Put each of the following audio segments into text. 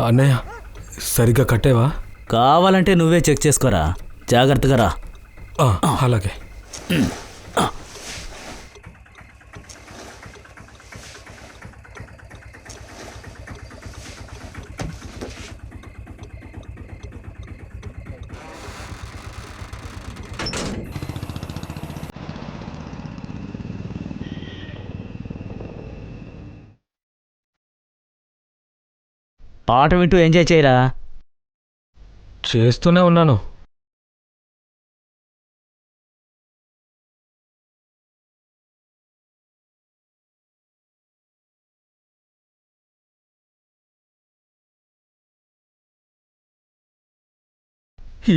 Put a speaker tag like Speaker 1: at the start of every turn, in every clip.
Speaker 1: అన్నయ్య సరిగ్గా కట్టేవా?
Speaker 2: కావాలంటే నువ్వే చెక్ చేసుకోరా, జాగ్రత్తగా రా.
Speaker 1: అలాగే.
Speaker 2: పాట వింటూ ఎంజాయ్ చేయరా.
Speaker 1: చేస్తూనే ఉన్నాను.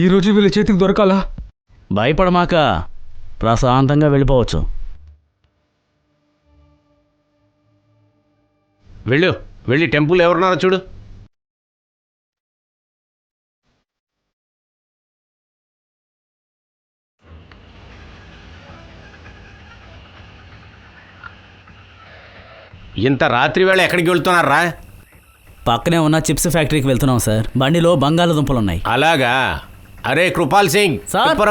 Speaker 1: ఈరోజు వీళ్ళ చేతికి దొరకాలా?
Speaker 2: భయపడమాక, ప్రశాంతంగా వెళ్ళిపోవచ్చు.
Speaker 3: వెళ్ళి టెంపుల్ ఎవరున్నారో చూడు. ఇంత రాత్రి వేళ ఎక్కడికి వెళ్తున్నారా?
Speaker 2: పక్కనే ఉన్న చిప్స్ ఫ్యాక్టరీకి వెళ్తున్నాం సార్. బండిలో బంగాళదుంపలున్నాయి.
Speaker 3: అలాగా. అరే కృపాల్ సింగ్,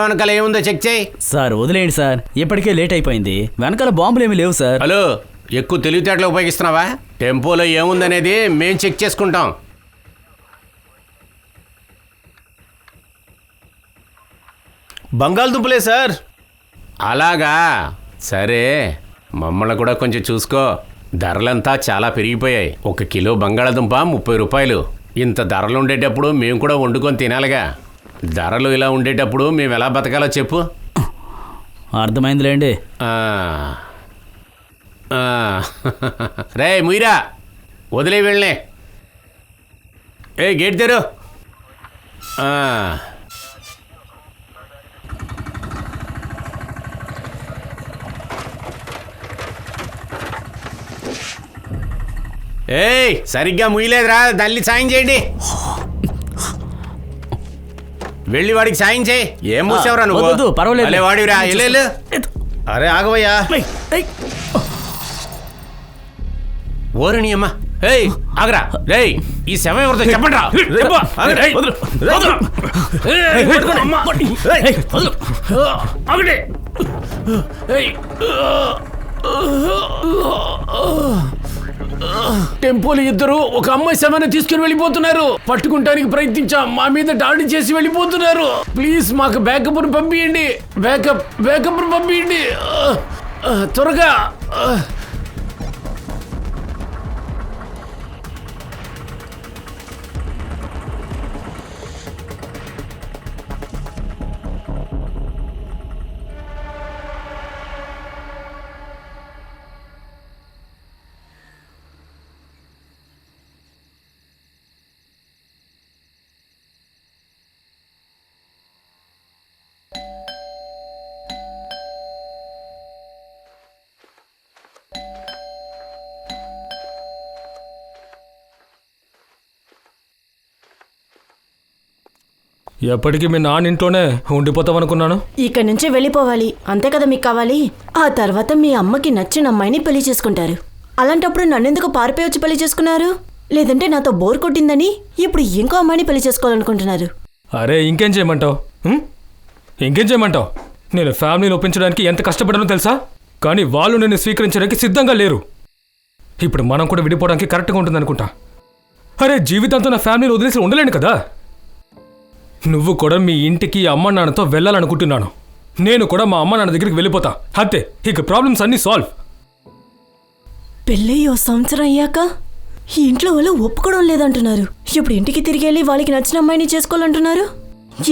Speaker 3: వెనకాల ఏముందో చెక్ చేయి.
Speaker 2: సార్ వదిలేయండి సార్, ఇప్పటికే లేట్ అయిపోయింది. వెనకాల బాంబులేమీ లేవు సార్.
Speaker 3: హలో, ఎక్కువ తెలివితేటలు ఉపయోగిస్తున్నావా? టెంపోలో ఏముందనేది మేం చెక్ చేసుకుంటాం.
Speaker 4: బంగాళదుంపలే సార్.
Speaker 3: అలాగా, సరే. మమ్మల్ని కూడా కొంచెం చూసుకో. ధరలంతా చాలా పెరిగిపోయాయి. 1 కిలో బంగాళదుంప 30 రూపాయలు. ఇంత ధరలు ఉండేటప్పుడు మేము కూడా వండుకొని తినాలిగా. ధరలు ఇలా ఉండేటప్పుడు మేము ఎలా బతకాలో చెప్పు.
Speaker 2: అర్థమైందిలేండి.
Speaker 3: రే ముయిరా, వదిలే వెళ్ళే. గేట్ తెరు. సరిగ్గా ముయ్యలేదురా, తల్లి సాయం చేయండి. వెళ్ళి వాడికి సాయం చేయి. ఏం మూసావురా నువ్వు?
Speaker 2: పర్వాలేదు
Speaker 3: వాడిరా.
Speaker 4: అరే ఆగవయ్యా.
Speaker 3: ఓరణి అమ్మా. ఆగరా. రేయ్, ఈ శవం ఎవరితో చెప్పండి రా.
Speaker 5: టెంపోలు ఇద్దరు ఒక అమ్మాయి శవాన్ని తీసుకుని వెళ్ళిపోతున్నారు. పట్టుకుంటానికి ప్రయత్నించాం, మా మీద దాడి చేసి వెళ్ళిపోతున్నారు. ప్లీజ్ మాకు బ్యాకప్ పంపించండి. బ్యాకప్ పంపించండి త్వరగా.
Speaker 1: ఎప్పటికీ మీ నాన్న ఇంట్లోనే ఉండిపోతాం అనుకున్నాను.
Speaker 6: ఇక్కడి నుంచి వెళ్ళిపోవాలి, అంతే కదా మీకు కావాలి. ఆ తర్వాత మీ అమ్మకి నచ్చిన అమ్మాయిని పెళ్లి చేసుకుంటారు. అలాంటప్పుడు నన్నెందుకు పారిపోయి వచ్చి పెళ్లి చేసుకున్నారు? లేదంటే నాతో బోర్ కొట్టిందని ఇప్పుడు ఇంకో అమ్మాయిని పెళ్లి చేసుకోవాలనుకుంటున్నారు.
Speaker 1: అరే ఇంకేం చేయమంటావు? నేను ఫ్యామిలీని ఒప్పించడానికి ఎంత కష్టపడానో తెలుసా? కానీ వాళ్ళు నిన్ను స్వీకరించడానికి సిద్ధంగా లేరు. ఇప్పుడు మనం కూడా విడిపోవడానికి కరెక్ట్గా ఉంటుంది అనుకుంటా. అరే జీవితంతో నా ఫ్యామిలీని వదిలేసి ఉండలేను కదా. నువ్వు కూడా మీ ఇంటికి అమ్మ నాన్నతో వెళ్ళాలనుకుంటున్నాను. నేను కూడా మా అమ్మ నాన్న దగ్గరికి వెళ్ళిపోతా. అంతే, ఇక ప్రాబ్లమ్స్ అన్నీ సాల్వ్.
Speaker 6: పెళ్ళయ్యో సంవత్సరం అయ్యాక ఈ ఇంట్లో వాళ్ళు ఒప్పుకోవడం లేదంటున్నారు. ఇప్పుడు ఇంటికి తిరిగి వెళ్ళి వాళ్ళకి నచ్చిన అమ్మాయిని చేసుకోవాలంటున్నారు.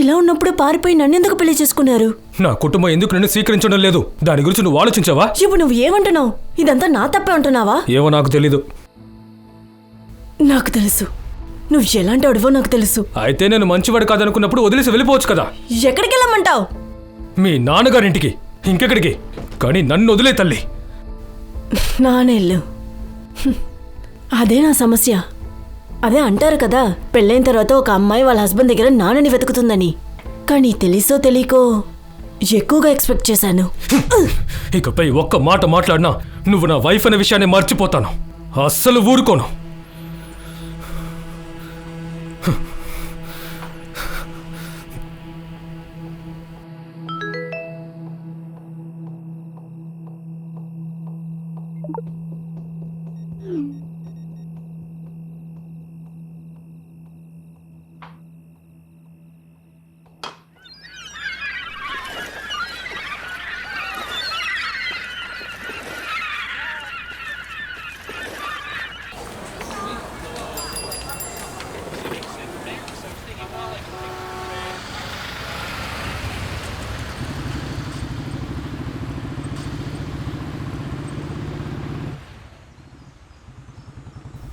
Speaker 6: ఇలా ఉన్నప్పుడు పారిపోయి నన్నెందుకు పెళ్లి చేసుకున్నారు?
Speaker 1: నా కుటుంబం ఎందుకు నన్ను స్వీకరించడం లేదు, దాని గురించి నువ్వు ఆలోచించావా?
Speaker 6: ఇప్పుడు నువ్వు ఏమంటున్నావు? ఇదంతా నా తప్పే అంటున్నావా?
Speaker 1: ఏమో నాకు తెలీదు.
Speaker 6: నాకు తెలుసు, నువ్వు ఎలాంటి అడువో నాకు తెలుసు.
Speaker 1: అయితే నేను మంచివాడు కాదనుకున్నప్పుడు వదిలేసి వెళ్ళిపోవచ్చు కదా.
Speaker 6: ఎక్కడికి వెళ్ళమంటావు?
Speaker 1: మీ నాన్నగారింటికి. ఇంకెక్కడికి? కానీ నన్ను వదిలే తల్లి.
Speaker 6: నానెళ్ళు. అదే నా సమస్య. అదే అంటారు కదా, పెళ్ళైన తర్వాత ఒక అమ్మాయి వాళ్ళ హస్బెండ్ దగ్గర నాన్నని వెతుకుతుందని. కానీ తెలుసో తెలియకో ఎక్కువగా ఎక్స్పెక్ట్ చేశాను.
Speaker 1: ఇకపై ఒక్క మాట మాట్లాడినా నువ్వు నా వైఫ్ అనే విషయాన్ని మర్చిపోతాను. అస్సలు ఊరుకోను.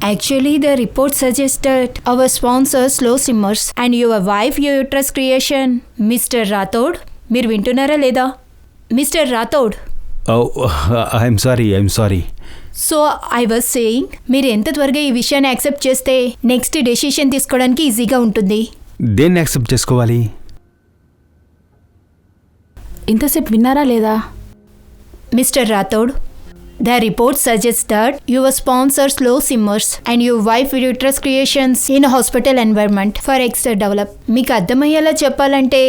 Speaker 7: Actually, the report suggested our sponsor slow simmers and your wife uterus creation. Mr. Rathod, మీరు వింటున్నారా లేదా? Mister Rathod.
Speaker 8: I'm sorry.
Speaker 7: So I was saying, మీరు ఎంత త్వరగా ఈ విషయాన్ని యాక్సెప్ట్ చేస్తే నెక్స్ట్ డెసిషన్ తీసుకోవడానికి ఈజీగా ఉంటుంది.
Speaker 8: దేన్ని యాక్సెప్ట్ చేసుకోవాలి?
Speaker 7: ఇంతసేపు విన్నారా లేదా? Mister Rathod, the report suggests that your sponsor slow simmers and your wife uterus creations in a hospital environment for extra develop. మీకు అర్థమయ్యేలా చెప్పాలంటే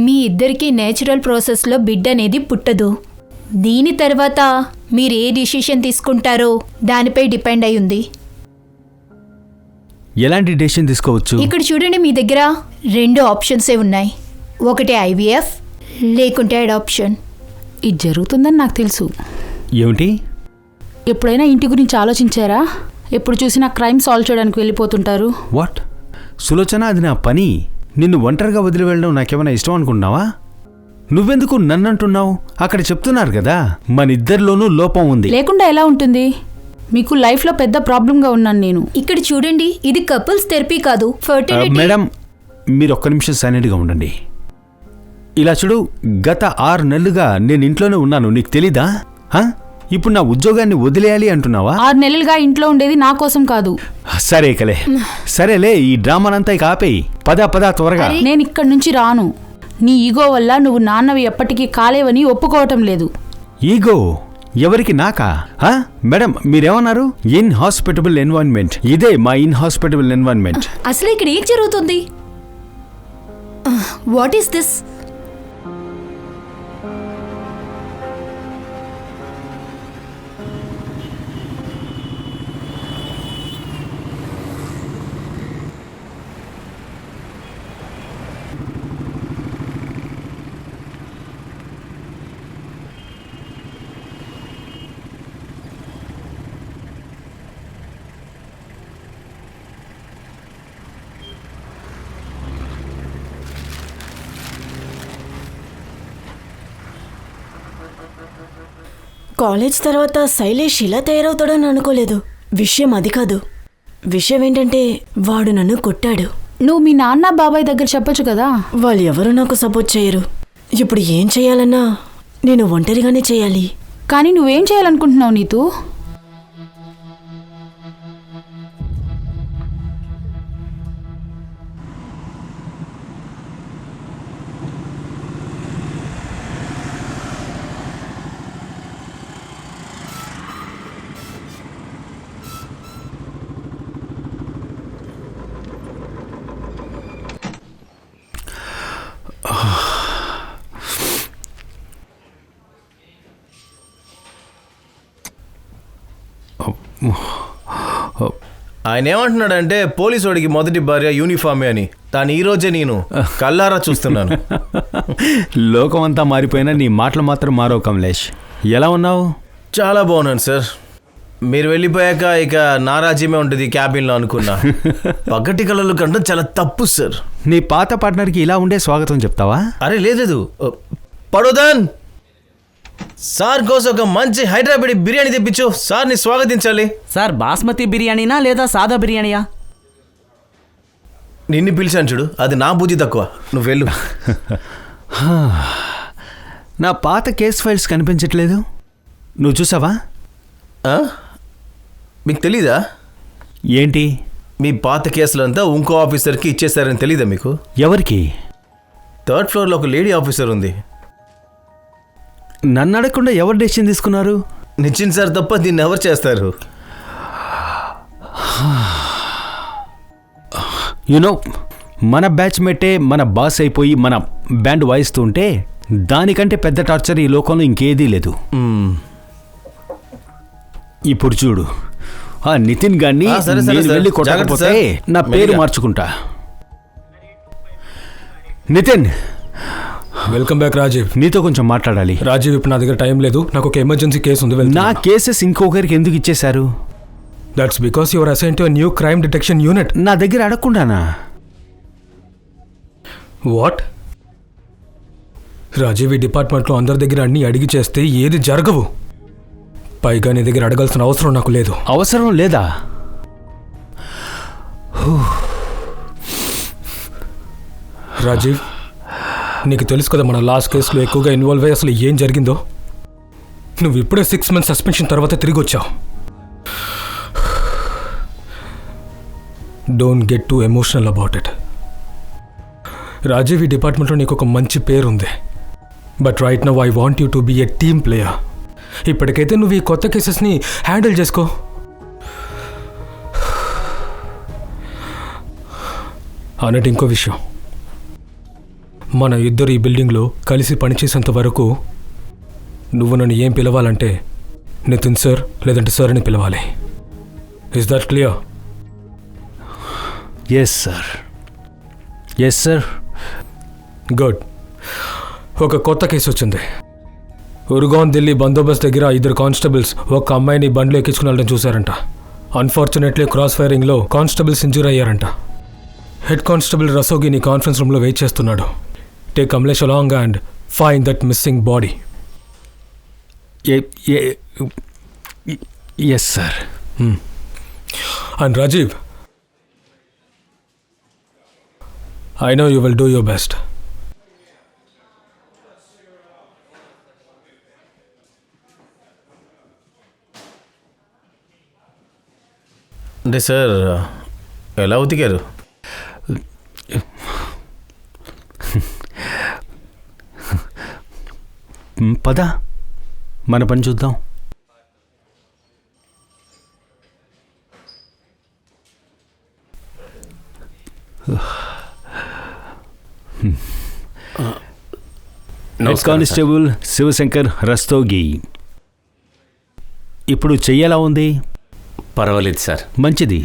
Speaker 7: మీ ఇద్దరికి నేచురల్ ప్రాసెస్లో బిడ్డ అనేది పుట్టదు. దీని తర్వాత మీరు ఏ డిసిషన్ తీసుకుంటారో దానిపై డిపెండ్ అయి ఉంది.
Speaker 8: ఎలాంటి డెసిషన్ తీసుకోవచ్చు?
Speaker 7: ఇక్కడ చూడండి, మీ దగ్గర 2 ఆప్షన్సే ఉన్నాయి. ఒకటి IVF లేకుంటే అడాప్షన్.
Speaker 9: ఇది జరుగుతుందని నాకు తెలుసు.
Speaker 8: ఏమిటి?
Speaker 9: ఎప్పుడైనా ఇంటి గురించి ఆలోచించారా? ఎప్పుడు చూసినా క్రైమ్ సాల్వ్ చేయడానికి వెళ్ళిపోతుంటారు.
Speaker 8: వాట్ సులోచన, అది నా పని. నిన్ను ఒంటరిగా వదిలి వెళ్ళడం నాకేమైనా ఇష్టం అనుకుంటున్నావా? నువ్వెందుకు నన్ను అంటున్నావు? అక్కడ చెప్తున్నారు కదా మన ఇద్దరిలోనూ లోపం ఉంది.
Speaker 9: లేకుండా ఎలా ఉంటుంది? మీకు లైఫ్లో పెద్ద ప్రాబ్లంగా ఉన్నాను నేను.
Speaker 7: ఇక్కడ చూడండి, ఇది కపుల్స్ థెరపీ కాదు, ఫర్టిలిటీ.
Speaker 8: మేడం, మీరు ఒక్క నిమిషం సైలెంట్గా ఉండండి. ఇలా చూడు, గత 6 నెలలుగా నేను ఇంట్లోనే ఉన్నాను, నీకు తెలీదా? ఇప్పుడు నా ఉద్యోగాన్ని వదిలేయాలి అంటున్నావా?
Speaker 9: 6 నెలలుగా ఇంట్లో ఉండేది నా కోసం కాదు.
Speaker 8: సరేలే, ఈ డ్రామానంతా ఇక ఆపేయి. పద త్వరగా.
Speaker 9: నేను ఇక్కడి నుంచి రాను. నీ ఈగో వల్ల నువ్వు నాన్నవి ఎప్పటికీ కాలేవని ఒప్పుకోవటం లేదు.
Speaker 8: ఈగో? ఎవరికి? నాకా? మేడం, మీరేమన్నారు? ఇన్హాస్పిటబుల్ ఎన్వైరన్మెంట్. ఇదే మా ఇన్హాస్పిటబుల్ ఎన్వైరన్మెంట్.
Speaker 7: అసలు ఇక్కడ ఏం జరుగుతుంది? What is this?
Speaker 6: కాలేజ్ తర్వాత శైలేష్ ఇలా తయారవుతాడని అనుకోలేదు. విషయం అది కాదు. విషయం ఏంటంటే వాడు నన్ను కొట్టాడు.
Speaker 9: నువ్వు మీ నాన్న బాబాయ్ దగ్గర చెప్పొచ్చు కదా.
Speaker 6: వాళ్ళు ఎవరు నాకు సపోర్ట్ చేయరు. ఇప్పుడు ఏం చేయాలన్నా నేను ఒంటరిగానే చేయాలి.
Speaker 9: కానీ నువ్వేం చేయాలనుకుంటున్నావు నీతు?
Speaker 4: ఆయన ఏమంటున్నాడంటే పోలీసు వాడికి మొదటి భార్య యూనిఫామే అని. తాను ఈరోజే నేను కల్లారా చూస్తున్నాను.
Speaker 8: లోకమంతా మారిపోయినా నీ మాటలు మాత్రం మారవు కమలేష్. ఎలా ఉన్నావు?
Speaker 4: చాలా బాగున్నాను సార్. మీరు వెళ్ళిపోయాక ఇక నా రాజ్యమే ఉంటుంది క్యాబిన్లో అనుకున్నా. పగటి కళలు కంటే చాలా తప్పు సార్.
Speaker 8: నీ పాత పార్ట్నర్కి ఇలా ఉండే స్వాగతం చెప్తావా?
Speaker 4: అరే లేదు, పడోదాన్ సార్ కోసం ఒక మంచి హైదరాబాదీ బిర్యానీ తెప్పించు. సార్ని స్వాగతించాలి.
Speaker 2: సార్, బాస్మతి బిర్యానీనా లేదా సాదా బిర్యానీయా?
Speaker 4: నిన్ను పిలిచాను చూడు, అది నా బుద్ధి తక్కువ. నువ్వు వెళ్ళు.
Speaker 8: నా పాత కేస్ ఫైల్స్ కనిపించట్లేదు. నువ్వు చూసావా?
Speaker 4: మీకు తెలీదా?
Speaker 8: ఏంటి?
Speaker 4: మీ పాత కేసులంతా ఇంకో ఆఫీసర్కి ఇచ్చేసారని తెలీదా మీకు?
Speaker 8: ఎవరికి?
Speaker 4: 3rd ఫ్లోర్లో ఒక లేడీ ఆఫీసర్ ఉంది.
Speaker 8: నన్ను అడగకుండా ఎవరు డెసిషన్ తీసుకున్నారు?
Speaker 4: నిశ్చిన్ సార్ తప్ప దీన్ని ఎవరు చేస్తారు?
Speaker 8: యునో, మన బ్యాచ్ మెట్టే మన బాస్ అయిపోయి మన బ్యాండ్ వాయిస్తూ ఉంటే దానికంటే పెద్ద టార్చర్ ఈ లోకంలో ఇంకేదీ లేదు. ఇప్పుడు చూడు, ఆ నితిన్ గాన్ని
Speaker 4: సరే, సరే,
Speaker 8: నేను
Speaker 4: సార్.
Speaker 8: వెళ్ళి
Speaker 4: జాగ్రత్త,
Speaker 8: కొట్టకపోతే
Speaker 4: సార్.
Speaker 8: నా పేరు
Speaker 4: మెల్లిగా.
Speaker 8: మార్చుకుంటా. Nitin,
Speaker 1: welcome back Rajeev.
Speaker 8: నీతో కొంచెం మాట్లాడాలి.
Speaker 1: రాజీవ్, ఇప్పుడు నా దగ్గర టైం లేదు. నాకు ఒక ఎమర్జెన్సీ కేసు ఉంది.
Speaker 8: నా కేసెస్ ఇంకొకరికి ఎందుకు ఇచ్చేశారు?
Speaker 1: That's because your assign to new crime detection unit.
Speaker 8: నా దగ్గర అడగకుండానా?
Speaker 1: వాట్? రాజీవ్, ఈ డిపార్ట్మెంట్లో అందరి దగ్గర అన్నీ అడిగి చేస్తే ఏది జరగవు. పైగా నీ దగ్గర అడగాల్సిన అవసరం నాకు లేదు.
Speaker 8: అవసరం లేదా?
Speaker 1: రాజీవ్, నీకు తెలుసు కదా మన లాస్ట్ కేసులో ఎక్కువగా ఇన్వాల్వ్ అయ్యి అసలు ఏం జరిగిందో. నువ్వు ఇప్పుడే 6 months సస్పెన్షన్ తర్వాత తిరిగి వచ్చావు. Don't get too emotional about it. Rajiv, ఈ డిపార్ట్మెంట్లో నీకు ఒక మంచి పేరు ఉంది. But right now I want you to be a team player. ఇప్పటికైతే నువ్వు ఈ కొత్త కేసెస్ని హ్యాండిల్ చేసుకో. అన్నట్టు ఇంకో విషయం, మన ఇద్దరు ఈ బిల్డింగ్లో కలిసి పనిచేసేంత వరకు నువ్వు నన్ను ఏం పిలవాలంటే నితిన్ సార్ లేదంటే సార్ అని పిలవాలి. Is that clear?
Speaker 8: Yes sir. Yes sir.
Speaker 1: Good. ఒక కొత్త కేసు వచ్చింది. ఉర్గాన్ ఢిల్లీ బందోబస్తు దగ్గర 2 కానిస్టేబుల్స్ ఒక అమ్మాయిని బండ్లో ఎక్కించుకుని వెళ్ళడం చూశారంట. అన్ఫార్చునేట్లీ క్రాస్ ఫైరింగ్లో కానిస్టేబుల్స్ ఇంజూర్ అయ్యారంట. హెడ్ కానిస్టేబుల్ రసోగిని కాన్ఫరెన్స్ రూమ్లో వెయిట్ చేస్తున్నాడు. Take Kamlesh along and find that missing body.
Speaker 8: Yes sir.
Speaker 1: And Rajeev, I know you will do your best.
Speaker 4: అంటే సార్ ఎలా ఉతికారు?
Speaker 8: పద, మన పని చూద్దాం. Head constable Shivshankar Rastogi. ఇప్పుడు చెయ్యేలా ఉంది?
Speaker 3: పర్వాలేదు సార్.
Speaker 8: మంచిది.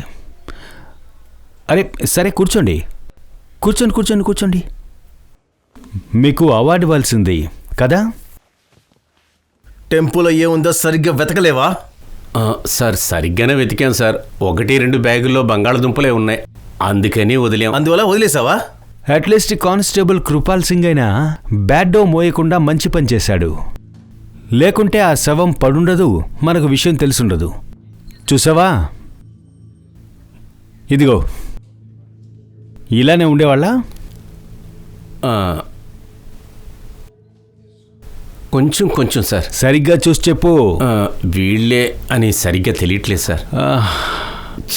Speaker 8: అరే సరే, కూర్చోండి కూర్చోండి కూర్చోండి కూర్చోండి. మీకు అవార్డు ఇవ్వాల్సింది కదా?
Speaker 4: టెంపులో ఏముందో సరిగ్గా వెతకలేవా?
Speaker 3: సార్, సరిగ్గానే వెతికాం సార్. 1-2 బ్యాగుల్లో బంగాళదుంపలే ఉన్నాయి, అందుకని వదిలేం.
Speaker 4: అందువల్ల వదిలేసావా?
Speaker 8: అట్లీస్ట్ కానిస్టేబుల్ కృపాల్ సింగ్ అయినా బ్యాడ్డో మోయకుండా మంచి పని చేశాడు. లేకుంటే ఆ శవం పడుండదు, మనకు విషయం తెలుసుండదు. చూసావా, ఇదిగో ఇలానే ఉండేవాళ్ళ?
Speaker 3: కొంచెం కొంచెం సార్.
Speaker 8: సరిగ్గా చూసి చెప్పు.
Speaker 3: వీళ్ళే అని సరిగ్గా తెలియట్లేదు సార్.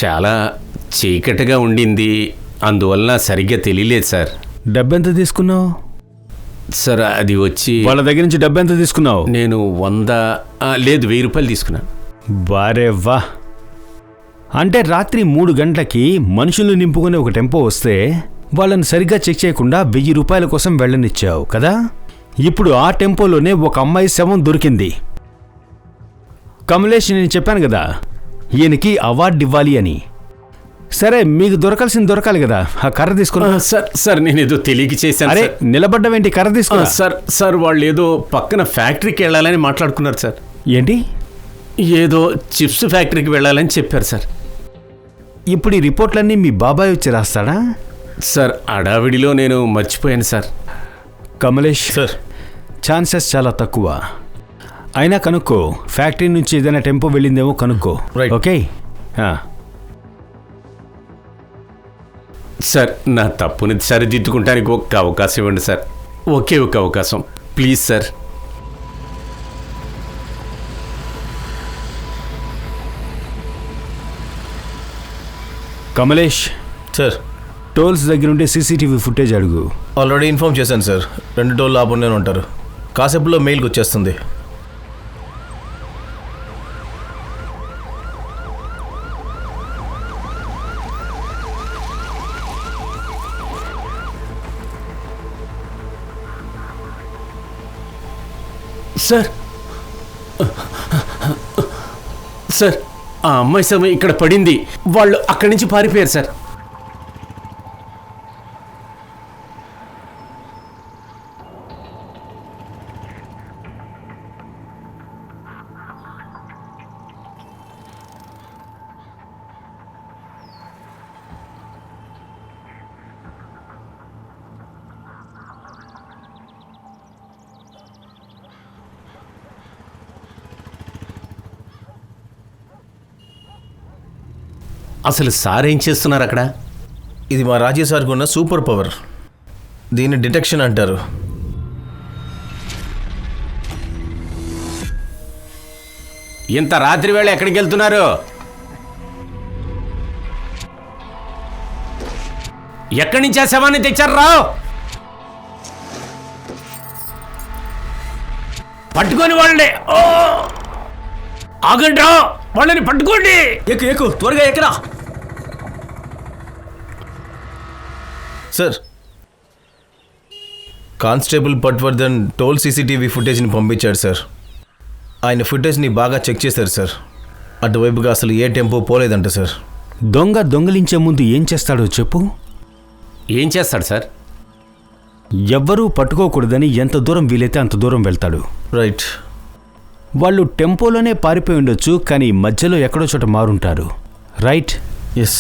Speaker 3: చాలా చీకటిగా ఉండింది, అందువల్ల సరిగ్గా తెలియలేదు సార్.
Speaker 8: డబ్బెంత తీసుకున్నావు?
Speaker 3: సార్ అది వచ్చి
Speaker 8: వాళ్ళ దగ్గర నుంచి డబ్బెంత తీసుకున్నావు?
Speaker 3: నేను 100 లేదు 1000 రూపాయలు తీసుకున్నాను.
Speaker 8: బారే వా. అంటే రాత్రి 3 గంటలకి మనుషుల్ని నింపుకునే ఒక టెంపో వస్తే వాళ్ళని సరిగ్గా చెక్ చేయకుండా 1000 రూపాయల కోసం వెళ్ళనిచ్చావు కదా. ఇప్పుడు ఆ టెంపోలోనే ఒక అమ్మాయి శవం దొరికింది. కమలేష్, నేను చెప్పాను కదా ఈయనకి అవార్డు ఇవ్వాలి అని. సరే, మీకు దొరకాల్సింది దొరకాలి కదా. ఆ కర్ర తీసుకున్నా.
Speaker 3: సార్ నేను ఏదో తెలియక చేశాను.
Speaker 8: అరే నిలబడ్డవేంటి? కర్ర తీసుకున్నా.
Speaker 3: సార్ వాళ్ళు ఏదో పక్కన ఫ్యాక్టరీకి వెళ్ళాలని మాట్లాడుకున్నారు సార్.
Speaker 8: ఏంటి?
Speaker 3: ఏదో చిప్స్ ఫ్యాక్టరీకి వెళ్ళాలని చెప్పారు సార్.
Speaker 8: ఇప్పుడు ఈ రిపోర్ట్లన్నీ మీ బాబాయ్ వచ్చి రాస్తాడా?
Speaker 3: సార్ అడావిడిలో నేను మర్చిపోయాను సార్.
Speaker 8: కమలేష్
Speaker 4: సార్,
Speaker 8: ఛాన్సెస్ చాలా తక్కువ. అయినా కనుక్కో, ఫ్యాక్టరీ నుంచి ఏదైనా టెంపో వెళ్ళిందేమో కనుక్కో.
Speaker 4: రైట్.
Speaker 8: ఓకే.
Speaker 3: సార్, నా తప్పుని సరిదిద్దుకుంటానికి ఒక్క అవకాశం ఇవ్వండి సార్. ఒకే ఒక అవకాశం please sir.
Speaker 8: Kamlesh,
Speaker 4: sir
Speaker 8: tolls దగ్గర ఉంటే సీసీటీవీ ఫుటేజ్ అడుగు.
Speaker 4: ఆల్రెడీ ఇన్ఫార్మ్ చేశాను సార్. 2 టోల్ ఆపండి ఉంటారు. కాసేపులో మెయిల్కి వచ్చేస్తుంది.
Speaker 3: సార్ సార్ ఆ అమ్మాయి శవం ఇక్కడ పడింది. వాళ్ళు అక్కడి నుంచి పారిపోయారు సార్. అసలు సార్ ఏం చేస్తున్నారు అక్కడ?
Speaker 4: ఇది మా రాజీ సార్కు ఉన్న సూపర్ పవర్. దీన్ని డిటెక్షన్ అంటారు.
Speaker 3: ఇంత రాత్రి వేళ ఎక్కడికి వెళ్తున్నారు? ఎక్కడి నుంచి ఆ శవాన్ని తెచ్చారు? రావు పట్టుకొని వాళ్ళని. ఓ ఆగండి రా, వాళ్ళని పట్టుకోండి.
Speaker 2: ఎక్కు త్వరగా ఎక్కరా.
Speaker 4: Sir, constable Patwardhan toll CCTV ఫుటేజ్ని పంపించాడు సార్. ఆయన ఫుటేజ్ని బాగా చెక్ చేశారు సార్. అటువైపుగా అసలు ఏ టెంపో పోలేదంట సార్.
Speaker 8: దొంగలించే ముందు ఏం చేస్తాడో చెప్పు.
Speaker 3: ఏం చేస్తాడు సార్?
Speaker 8: ఎవ్వరూ పట్టుకోకూడదని ఎంత దూరం వీలైతే అంత దూరం వెళ్తాడు.
Speaker 4: రైట్.
Speaker 8: వాళ్ళు టెంపోలోనే పారిపోయి ఉండొచ్చు, కానీ మధ్యలో ఎక్కడో చోట మారుంటారు. రైట్?
Speaker 4: ఎస్.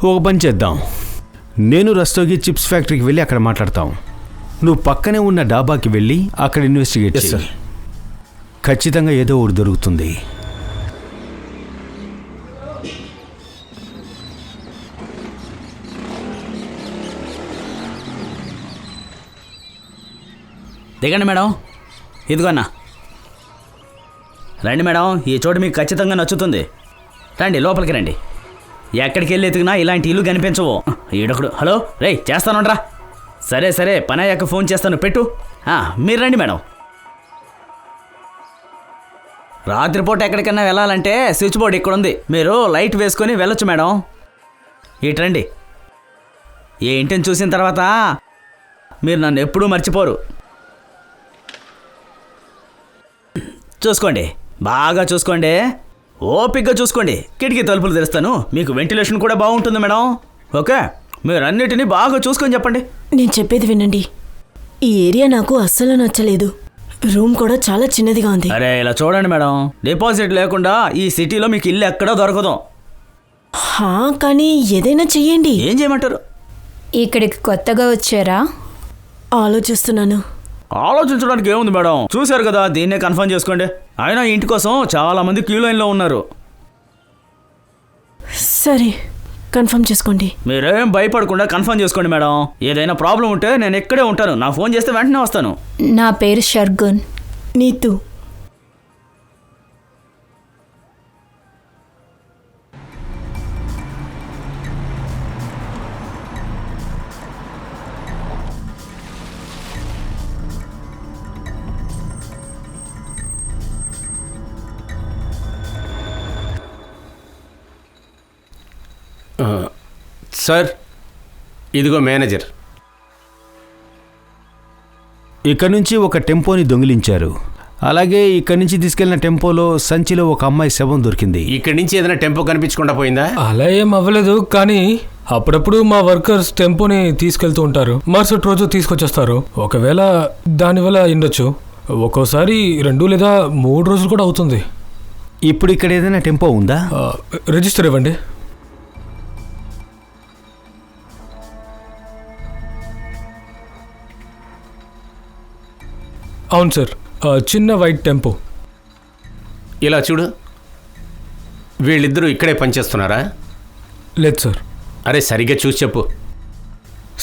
Speaker 8: ఒక పని చేద్దాం. నేను రస్తోగి చిప్స్ ఫ్యాక్టరీకి వెళ్ళి అక్కడ మాట్లాడతాం. నువ్వు పక్కనే ఉన్న డాబాకి వెళ్ళి అక్కడ ఇన్వెస్టిగేట్
Speaker 4: Yes, sir.
Speaker 8: చేయి. ఖచ్చితంగా ఏదో ఒకటి దొరుకుతుంది.
Speaker 2: దిగండి మేడం. ఇదిగో అన్న. రండి మేడం, ఈ చోటు మీకు ఖచ్చితంగా నచ్చుతుంది. రండి, లోపలికి రండి. ఎక్కడికి వెళ్ళి ఎతికినా ఇలాంటి ఇల్లు కనిపించవు. ఈడొకడు హలో రేయ్ చేస్తానుండ్రా. సరే పని అయ్యాక ఫోన్ చేస్తాను, పెట్టు. మీరు రండి మేడం. రాత్రిపూట ఎక్కడికైనా వెళ్ళాలంటే స్విచ్ బోర్డ్ ఇక్కడ ఉంది. మీరు లైట్ వేసుకొని వెళ్ళొచ్చు మేడం. ఇటు రండి. ఈ ఇంటిని చూసిన తర్వాత మీరు నన్ను ఎప్పుడూ మర్చిపోరు. చూసుకోండి, బాగా చూసుకోండి, ఓపికగా చూసుకోండి. కిటికీ తలుపులు తెరుస్తాను, మీకు వెంటిలేషన్ కూడా బాగుంటుంది మేడం. ఓకే, మీరు అన్నిటినీ బాగా చూసుకొని చెప్పండి.
Speaker 6: నేను చెప్పేది వినండి. ఈ ఏరియా నాకు అస్సలు నచ్చలేదు. రూమ్ కూడా చాలా చిన్నదిగా ఉంది.
Speaker 2: అరే ఇలా చూడండి మేడం, డిపాజిట్ లేకుండా ఈ సిటీలో మీకు ఇల్లు ఎక్కడో దొరకదు.
Speaker 6: కానీ ఏదైనా చెయ్యండి.
Speaker 2: ఏం చేయమంటారు?
Speaker 7: ఇక్కడికి కొత్తగా వచ్చారా?
Speaker 6: ఆలోచిస్తున్నాను.
Speaker 2: ఆలోచించడానికి ఏముంది మేడం, చూశారు కదా, దీన్నే కన్ఫర్మ్ చేసుకోండి. అయినా ఇంటి కోసం చాలా మంది క్యూ లైన్లో ఉన్నారు.
Speaker 6: సరే, కన్ఫర్మ్ చేసుకోండి.
Speaker 2: మీరేం భయపడకుండా కన్ఫర్మ్ చేసుకోండి మేడం. ఏదైనా ప్రాబ్లం ఉంటే నేను ఇక్కడే ఉంటాను. నా ఫోన్ చేస్తే వెంటనే వస్తాను.
Speaker 7: నా పేరు షర్గున్.
Speaker 6: నీతు.
Speaker 3: సార్, ఇదిగో మేనేజర్.
Speaker 8: ఇక్కడ నుంచి ఒక టెంపోని దొంగిలించారు. అలాగే ఇక్కడి నుంచి తీసుకెళ్లిన టెంపోలో సంచిలో ఒక అమ్మాయి శవం దొరికింది.
Speaker 3: ఇక్కడి నుంచి ఏదైనా టెంపో కనిపించకుండా పోయిందా?
Speaker 1: అలా ఏం అవ్వలేదు, కానీ అప్పుడప్పుడు మా వర్కర్స్ టెంపోని తీసుకెళ్తూ ఉంటారు. మరుసటి రోజు తీసుకొచ్చేస్తారు. ఒకవేళ దానివల్ల ఉండొచ్చు. ఒక్కోసారి 2 లేదా 3 రోజులు కూడా అవుతుంది.
Speaker 8: ఇప్పుడు ఇక్కడ ఏదైనా టెంపో ఉందా?
Speaker 1: రిజిస్టర్ ఇవ్వండి. అవును సార్, చిన్న వైట్ టెంపో.
Speaker 3: ఇలా చూడు, వీళ్ళిద్దరూ ఇక్కడే పనిచేస్తున్నారా?
Speaker 1: లేదు సార్.
Speaker 3: అరే సరిగ్గా చూసి చెప్పు.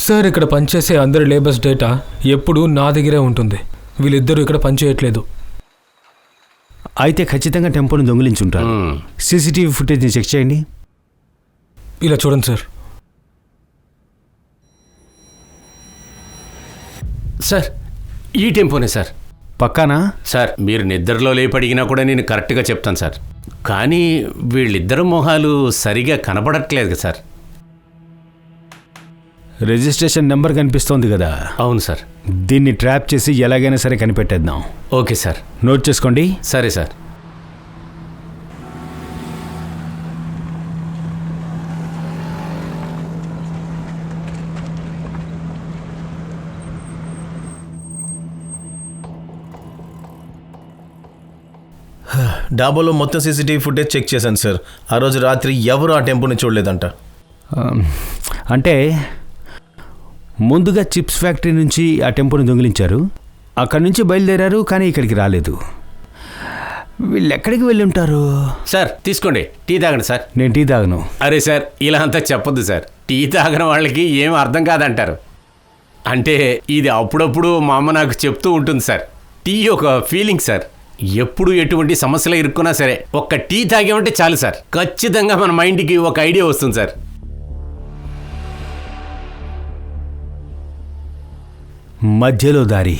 Speaker 1: సార్, ఇక్కడ పనిచేసే అందరి లేబర్స్ డేటా ఎప్పుడు నా దగ్గరే ఉంటుంది. వీళ్ళిద్దరూ ఇక్కడ పనిచేయట్లేదు.
Speaker 8: అయితే ఖచ్చితంగా టెంపోని దొంగిలించుంటారు. సీసీటీవీ ఫుటేజ్ని చెక్ చేయండి.
Speaker 1: ఇలా చూడండి సార్.
Speaker 3: సార్, ఈ టెంపోనే సార్.
Speaker 8: పక్కానా?
Speaker 3: సార్, మీరు నిద్రలో లేపడిగినా కూడా నేను కరెక్ట్గా చెప్తాను సార్. కానీ వీళ్ళిద్దరు మొహాలు సరిగా కనపడట్లేదు కదా సార్.
Speaker 8: రిజిస్ట్రేషన్ నెంబర్ కనిపిస్తోంది కదా?
Speaker 3: అవును సార్.
Speaker 8: దీన్ని ట్రాప్ చేసి ఎలాగైనా సరే కనిపెట్టేద్దాం.
Speaker 3: Okay sir.
Speaker 8: నోట్ చేసుకోండి.
Speaker 3: సరే సార్.
Speaker 4: డాబాలో మొత్తం సీసీటీవీ ఫుటేజ్ చెక్ చేశాను సార్. ఆ రోజు రాత్రి ఎవరు ఆ టెంపుల్ని చూడలేదంట.
Speaker 8: అంటే ముందుగా చిప్స్ ఫ్యాక్టరీ నుంచి ఆ టెంపోని దొంగిలించారు, అక్కడి నుంచి బయలుదేరారు, కానీ ఇక్కడికి రాలేదు. వీళ్ళు ఎక్కడికి వెళ్ళి ఉంటారు?
Speaker 3: సార్ తీసుకోండి, టీ తాగండి సార్.
Speaker 8: నేను టీ తాగను.
Speaker 3: అరే సార్, ఇలా అంతా చెప్పొద్దు సార్. టీ తాగిన వాళ్ళకి ఏం అర్థం కాదంటారు. అంటే ఇది అప్పుడప్పుడు మా అమ్మ నాకు చెప్తూ ఉంటుంది సార్. టీ ఒక ఫీలింగ్ సార్. ఎప్పుడు ఎటువంటి సమస్యలు ఇరుక్కున్నా సరే ఒక్క టీ తాగామంటే చాలు సార్, ఖచ్చితంగా మన మైండ్కి ఒక ఐడియా వస్తుంది సార్.
Speaker 8: మధ్యలో దారి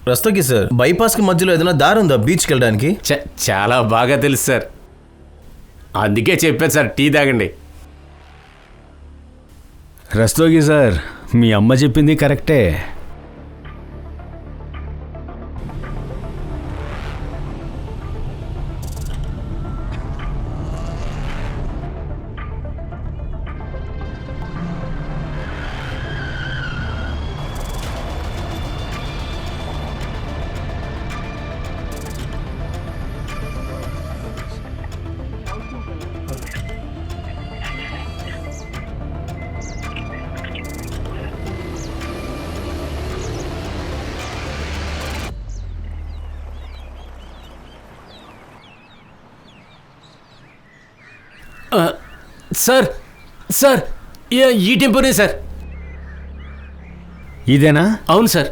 Speaker 4: రస్తోగి సార్, బైపాస్కి మధ్యలో ఏదైనా దారి ఉందా బీచ్కి వెళ్ళడానికి?
Speaker 3: చాలా బాగా తెలుసు సార్, అందుకే చెప్పాను సార్ టీ తాగండి.
Speaker 8: రస్తోగి సార్, మీ అమ్మ చెప్పింది కరెక్టే.
Speaker 3: సార్ సార్, ఈ టెంపోనే సార్.
Speaker 8: ఇదేనా?
Speaker 3: అవును సార్.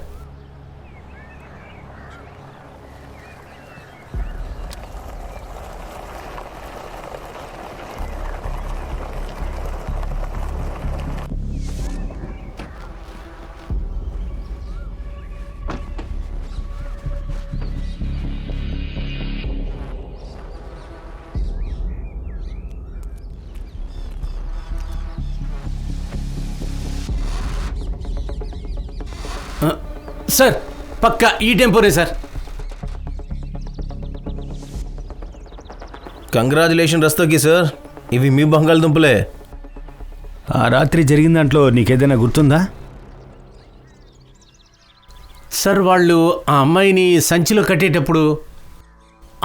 Speaker 3: సార్ పక్కా ఈ టెంపోనే సార్.
Speaker 4: కంగ్రాచులేషన్ రస్తోగి సార్, ఇవి మీ బంగాళదుంపలే.
Speaker 8: ఆ రాత్రి జరిగిన దాంట్లో నీకేదైనా గుర్తుందా?
Speaker 3: సార్ వాళ్ళు ఆ అమ్మాయిని సంచిలో కట్టేటప్పుడు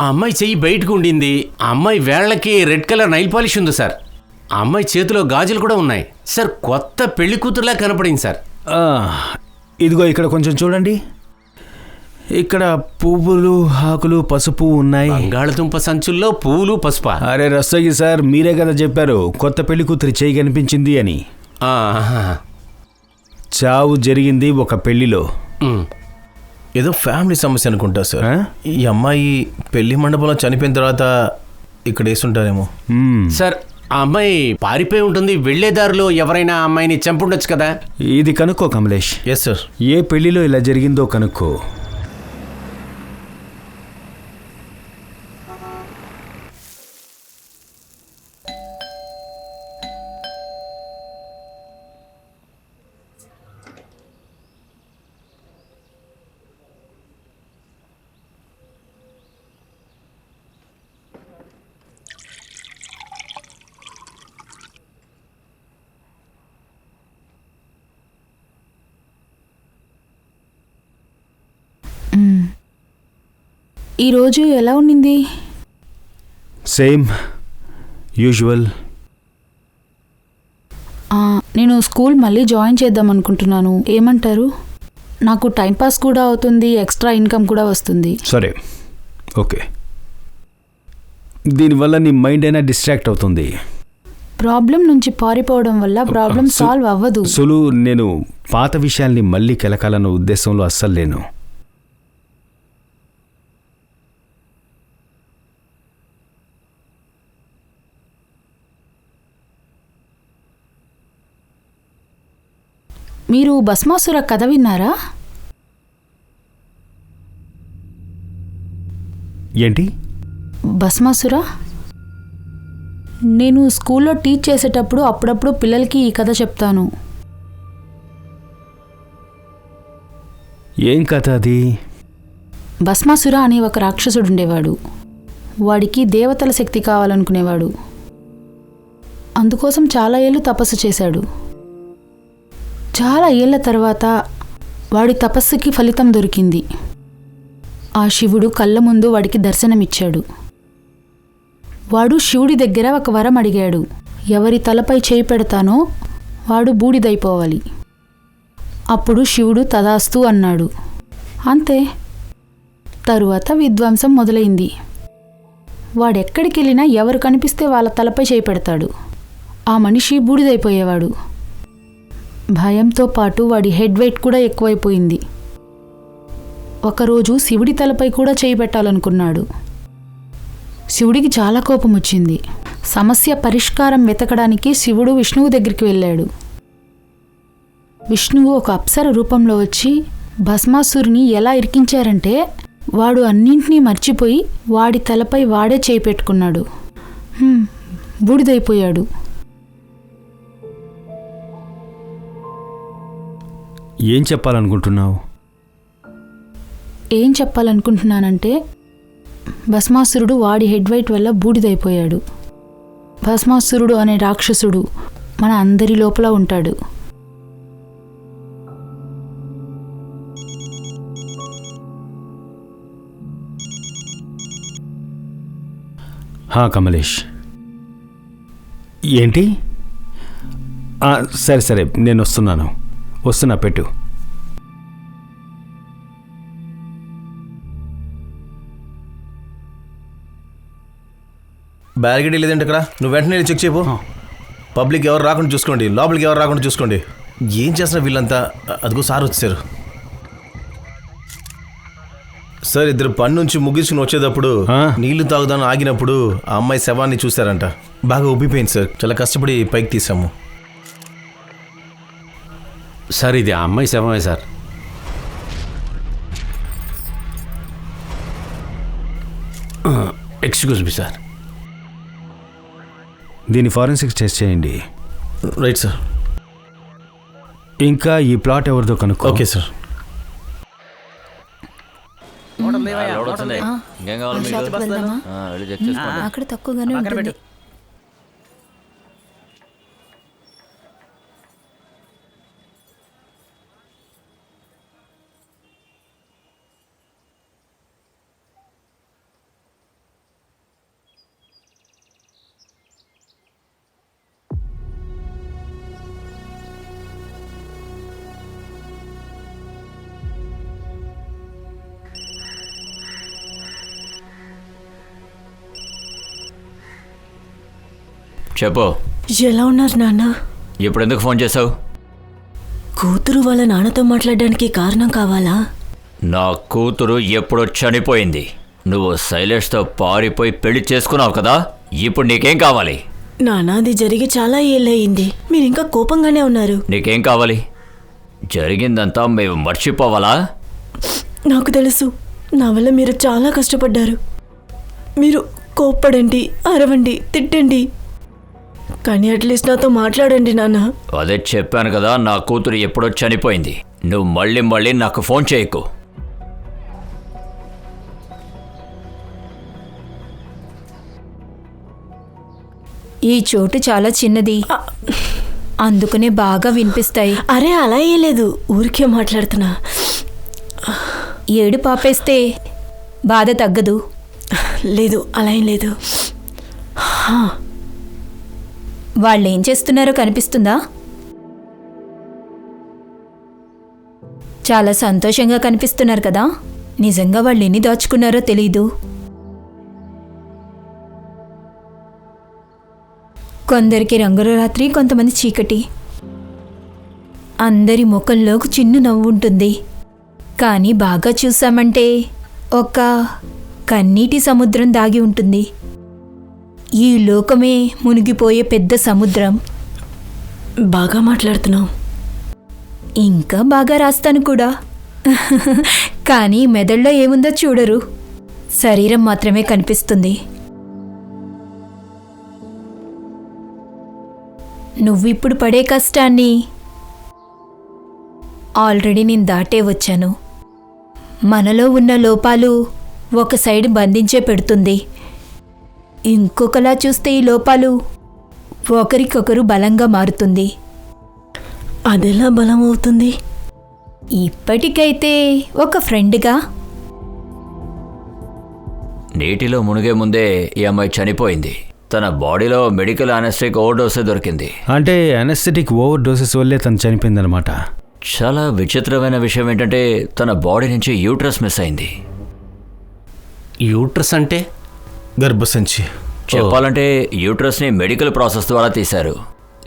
Speaker 3: ఆ అమ్మాయి చెయ్యి బయటకు ఉండింది. ఆ అమ్మాయి వేళ్లకి రెడ్ కలర్ నైల్ పాలిష్ ఉంది సార్. ఆ అమ్మాయి చేతిలో గాజులు కూడా ఉన్నాయి సార్. కొత్త పెళ్లి కూతురులా కనపడింది సార్.
Speaker 8: ఇదిగో ఇక్కడ కొంచెం చూడండి, ఇక్కడ పువ్వులు, ఆకులు, పసుపు ఉన్నాయి.
Speaker 3: బంగాళదుంప సంచుల్లో పువ్వులు, పసుపు.
Speaker 8: అరే రస్తోగి సార్, మీరే కదా చెప్పారు కొత్త పెళ్లి కూతురి చేయి కనిపించింది అని. చావు జరిగింది ఒక పెళ్లిలో.
Speaker 4: ఏదో ఫ్యామిలీ సమస్య అనుకుంటా సార్. ఈ అమ్మాయి పెళ్లి మండపంలో చనిపోయిన తర్వాత ఇక్కడ వేసుంటారేమో
Speaker 3: సార్. ఆ అమ్మాయి పారిపోయి ఉంటుంది, వెళ్లేదారిలో ఎవరైనా ఆ అమ్మాయిని చంపుండొచ్చు కదా.
Speaker 8: ఇది కనుక్కో కమలేష్.
Speaker 4: Yes sir.
Speaker 8: ఏ పెళ్లిలో ఇలా జరిగిందో కనుక్కో.
Speaker 9: ఈరోజు ఎలా ఉండింది?
Speaker 8: Same usual.
Speaker 9: నేను స్కూల్ మళ్ళీ జాయిన్ చేద్దాం అనుకుంటున్నాను, ఏమంటారు? నాకు టైంపాస్ కూడా అవుతుంది, ఎక్స్ట్రా ఇన్కమ్ కూడా వస్తుంది.
Speaker 8: సరే, ఓకే. దీనివల్ల నీ మైండ్ అయినా డిస్ట్రాక్ట్ అవుతుంది.
Speaker 9: ప్రాబ్లం నుంచి పారిపోవడం వల్ల ప్రాబ్లం సాల్వ్ అవ్వదు.
Speaker 8: సులు, నేను పాత విషయాల్ని మళ్ళీ కెలకాలన్న ఉద్దేశంలో అస్సలు లేను.
Speaker 9: మీరు భస్మాసుర కథ విన్నారా?
Speaker 8: ఏంటి
Speaker 9: భస్మాసుర? నేను స్కూల్లో టీచ్ చేసేటప్పుడు అప్పుడప్పుడు పిల్లలకి ఈ కథ చెప్తాను.
Speaker 8: ఏం కథ అది?
Speaker 9: భస్మాసుర అనే ఒక రాక్షసుడు ఉండేవాడు. వాడికి దేవతల శక్తి కావాలనుకునేవాడు. అందుకోసం చాలా ఏళ్ళు తపస్సు చేశాడు. చాలా ఏళ్ల తర్వాత వాడి తపస్సుకి ఫలితం దొరికింది. ఆ శివుడు కళ్ళ ముందు వాడికి దర్శనమిచ్చాడు. వాడు శివుడి దగ్గర ఒక వరం అడిగాడు. ఎవరి తలపై చేయి పెడతానో వాడు బూడిదైపోవాలి. అప్పుడు శివుడు తదాస్తు అన్నాడు. అంతే. తరువాత విధ్వంసం మొదలైంది. వాడెక్కడికి వెళ్ళినా ఎవరు కనిపిస్తే వాళ్ళ తలపై చేయి పెడతాడు. ఆ మనిషి బూడిదైపోయేవాడు. భయంతో పాటు వాడి హెడ్ వెయిట్ కూడా ఎక్కువైపోయింది. ఒకరోజు శివుడి తలపై కూడా చేయి పెట్టాలనుకున్నాడు. శివుడికి చాలా కోపం వచ్చింది. సమస్య పరిష్కారం వెతకడానికి శివుడు విష్ణువు దగ్గరికి వెళ్ళాడు. విష్ణువు ఒక అప్సర రూపంలో వచ్చి భస్మాసురుని ఎలా ఇరికించారంటే వాడు అన్నింటినీ మర్చిపోయి వాడి తలపై వాడే చేయి పెట్టుకున్నాడు. బూడిదైపోయాడు.
Speaker 8: ఏం చెప్పాలనుకుంటున్నావు?
Speaker 9: ఏం చెప్పాలనుకుంటున్నానంటే భస్మాసురుడు వాడి హెడ్ వెయిట్ వల్ల బూడిదైపోయాడు. భస్మాసురుడు అనే రాక్షసుడు మన అందరి లోపల ఉంటాడు.
Speaker 8: కమలేష్. ఏంటి? సరే సరే, నేను వస్తున్నా, పెట్టు.
Speaker 4: బ్యారిగేడ్ లేదంటే ఇక్కడ నువ్వు వెంటనే చెక్ చేయవు. పబ్లిక్ ఎవరు రాకుండా చూసుకోండి, లోపలికి ఎవరు రాకుండా చూసుకోండి. ఏం చేస్తున్నా వీళ్ళంతా? అదిగో సార్ వచ్చారు. సార్, ఇద్దరు పని నుంచి ముగించుకుని వచ్చేటప్పుడు నీళ్లు తాగుదాను ఆగినప్పుడు ఆ అమ్మాయి శవాన్ని చూశారంట. బాగా ఉబ్బిపోయింది సార్. చాలా కష్టపడి పైకి తీసాము.
Speaker 3: సార్, ఇది ఆ అమ్మాయి శవమే సార్. Excuse me sir.
Speaker 8: దీని ఫారెన్సిక్స్ టెస్ట్ చేయండి.
Speaker 4: Right sir.
Speaker 8: ఇంకా ఈ ప్లాట్ ఎవరిదో కనుక్కో.
Speaker 4: Okay sir.
Speaker 7: అక్కడ తక్కువగానే ఉంటుంది.
Speaker 10: చెప్పు.
Speaker 6: ఎలా ఉన్నారు నాన్న?
Speaker 10: ఇప్పుడు ఎందుకు ఫోన్ చేసావు?
Speaker 6: కూతురు వాళ్ళ నాన్నతో మాట్లాడడానికి కారణం కావాలా?
Speaker 10: నా కూతురు ఎప్పుడో చనిపోయింది. నువ్వు శైలేష్తో పారిపోయి పెళ్లి చేసుకున్నావు కదా, ఇప్పుడు నీకేం కావాలి?
Speaker 6: నాన్న, అది జరిగి చాలా ఏళ్ళయింది. మీరు ఇంకా కోపంగానే ఉన్నారు.
Speaker 10: నీకేం కావాలి? జరిగిందంతా మేము మర్చిపోవాలా?
Speaker 6: నాకు తెలుసు, నా వల్ల మీరు చాలా కష్టపడ్డారు. మీరు కోప్పడండి, అరవండి, తిట్టండి, కానీ అట్లీస్ట్ నాతో మాట్లాడండి నాన్న.
Speaker 10: అదే చెప్పాను కదా, నా కూతురు ఎప్పుడో చనిపోయింది. నువ్వు మళ్ళీ మళ్ళీ నాకు ఫోన్ చేయకు.
Speaker 7: ఈ చోటు చాలా చిన్నది, అందుకనే బాగా వినిపిస్తాయి.
Speaker 6: అరే అలా ఏ లేదు, ఊరికే మాట్లాడుతున్నా.
Speaker 7: ఏడు పాపేస్తే బాధ తగ్గదు.
Speaker 6: లేదు, అలా ఏం లేదు.
Speaker 7: వాళ్ళేం చేస్తున్నారో కనిపిస్తుందా? చాలా సంతోషంగా కనిపిస్తున్నారు కదా. నిజంగా వాళ్ళు ఎన్ని దాచుకున్నారో తెలీదు. కొందరికి రంగుల రాత్రి, కొంతమంది చీకటి. అందరి ముఖంలో చిన్న నవ్వు ఉంటుంది, కానీ బాగా చూసామంటే ఒక కన్నీటి సముద్రం దాగి ఉంటుంది. ఈ లోకమే మునిగిపోయే పెద్ద సముద్రం.
Speaker 6: బాగా మాట్లాడుతున్నావు.
Speaker 7: ఇంకా బాగా రాస్తాను కూడా. కానీ మెదడులో ఏముందో చూడరు, శరీరం మాత్రమే కనిపిస్తుంది. నువ్విప్పుడు పడే కష్టాన్ని ఆల్రెడీ నేను దాటే వచ్చాను. మనలో ఉన్న లోపాలు ఒక సైడ్ బంధించే పెడుతుంది. ఇంకొకలా చూస్తే ఈ లోపాలు ఒకరికొకరు బలంగా మారుతుంది.
Speaker 6: అదెలా బలం అవుతుంది?
Speaker 7: ఇప్పటికైతే ఒక ఫ్రెండ్గా.
Speaker 10: నీటిలో మునిగే ముందే ఈ అమ్మాయి చనిపోయింది. తన బాడీలో మెడికల్ అనెస్థెటిక్ ఓవర్డోసే దొరికింది.
Speaker 8: అంటే అనెస్థెటిక్ ఓవర్ డోసెస్ వల్లే తను చనిపోయిందనమాట.
Speaker 10: చాలా విచిత్రమైన విషయం ఏంటంటే తన బాడీ నుంచి యూట్రస్ మిస్ అయింది.
Speaker 3: యూట్రస్ అంటే?
Speaker 4: గర్భసంచి.
Speaker 10: చెప్పాలంటే యూట్రస్ని మెడికల్ ప్రాసెస్ ద్వారా తీశారు.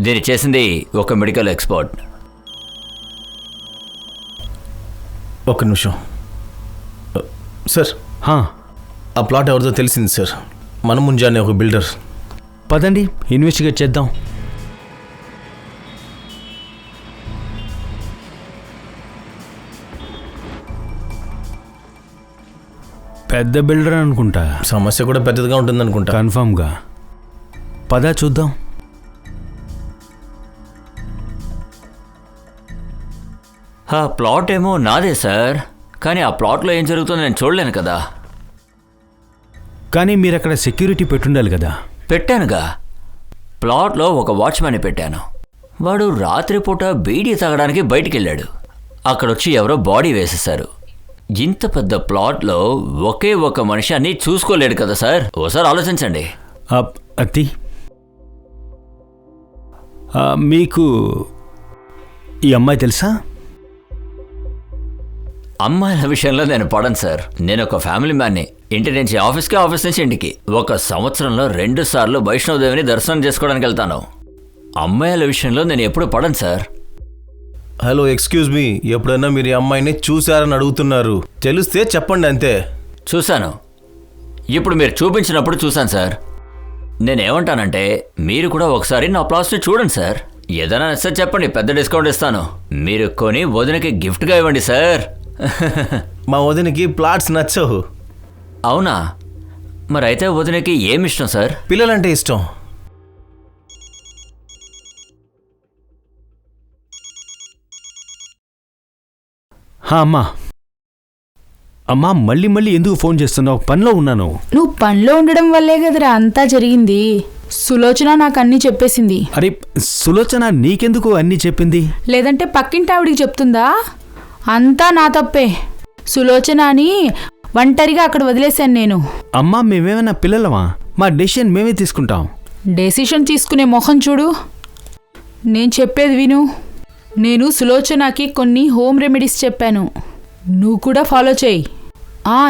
Speaker 10: దీన్ని చేసింది ఒక మెడికల్ ఎక్స్పర్ట్.
Speaker 4: ఒక నిమిషం సార్. ఆ ప్లాట్ ఎవరిదో తెలిసింది సార్. మన ముంజానే ఒక బిల్డర్.
Speaker 8: పదండి ఇన్వెస్టిగేట్ చేద్దాం. పెద్ద బిల్డర్ అనుకుంటా.
Speaker 4: సమస్య కూడా పెద్దదిగా ఉంటుంది అనుకుంటా.
Speaker 8: కన్ఫామ్గా. పదా చూద్దాం.
Speaker 10: ఆ ప్లాట్ ఏమో నాదే సార్, కానీ ఆ ప్లాట్లో ఏం జరుగుతుందో నేను చూడలేను కదా.
Speaker 8: కానీ మీరు అక్కడ సెక్యూరిటీ పెట్టుండాలి కదా.
Speaker 10: పెట్టానుగా. ప్లాట్లో ఒక వాచ్మ్యాన్ని పెట్టాను. వాడు రాత్రిపూట బీడీ తాగడానికి బయటికి వెళ్ళాడు. అక్కడొచ్చి ఎవరో బాడీ వేసేశారు. ఇంత పెద్ద ప్లాట్లో ఒకే ఒక మనిషి అన్నీ చూసుకోలేడు కదా సార్. ఓసారి ఆలోచించండి.
Speaker 8: అతి మీకు ఈ అమ్మాయి తెలుసా?
Speaker 10: అమ్మాయిల విషయంలో నేను పడను సార్. నేను ఒక ఫ్యామిలీ మ్యాన్ని. ఇంటి నుంచి ఆఫీస్కి, ఆఫీస్ నుంచి ఇంటికి 1 సంవత్సరంలో 2 సార్లు వైష్ణోదేవిని దర్శనం చేసుకోవడానికి వెళ్తాను. అమ్మాయిల విషయంలో నేను ఎప్పుడు పడను సార్.
Speaker 4: హలో, ఎక్స్క్యూజ్ మీ, ఎప్పుడైనా మీరు ఈ అమ్మాయిని చూశారని అడుగుతున్నారు. తెలిస్తే చెప్పండి అంతే.
Speaker 10: చూశాను. ఇప్పుడు మీరు చూపించినప్పుడు చూశాను సార్. నేనేమంటానంటే మీరు కూడా ఒకసారి నా ప్లాట్స్ని చూడండి సార్. ఏదైనా నచ్చితే చెప్పండి, పెద్ద డిస్కౌంట్ ఇస్తాను. మీరు కొని వదినకి గిఫ్ట్గా ఇవ్వండి సార్.
Speaker 4: మా వదినకి ప్లాట్స్ నచ్చవు.
Speaker 10: అవునా? మరైతే వదినకి ఏమిష్టం సార్?
Speaker 4: పిల్లలంటే ఇష్టం.
Speaker 8: అమ్మా అమ్మా, మళ్ళీ మళ్ళీ ఎందుకు ఫోన్ చేస్తున్నావు? పనిలో ఉన్నాను.
Speaker 9: నువ్వు పనిలో ఉండడం వల్లే కదరా అంతా జరిగింది. సులోచన నాకు అన్నీ చెప్పేసింది.
Speaker 8: అరే సులోచన నీకెందుకు అన్నీ చెప్పింది?
Speaker 9: లేదంటే పక్కింటి ఆవిడికి చెప్తుందా? అంతా నా తప్పే. సులోచన అని ఒంటరిగా అక్కడ వదిలేశాను నేను.
Speaker 8: అమ్మా, మేమేమైనా పిల్లలమా? మా డెసిషన్ మేమే తీసుకుంటాం.
Speaker 9: డెసిషన్ తీసుకునే మొహం చూడు. నేను చెప్పేది విను. నేను సులోచనకి కొన్ని హోమ్ రెమెడీస్ చెప్పాను. నువ్వు కూడా ఫాలో చేయి.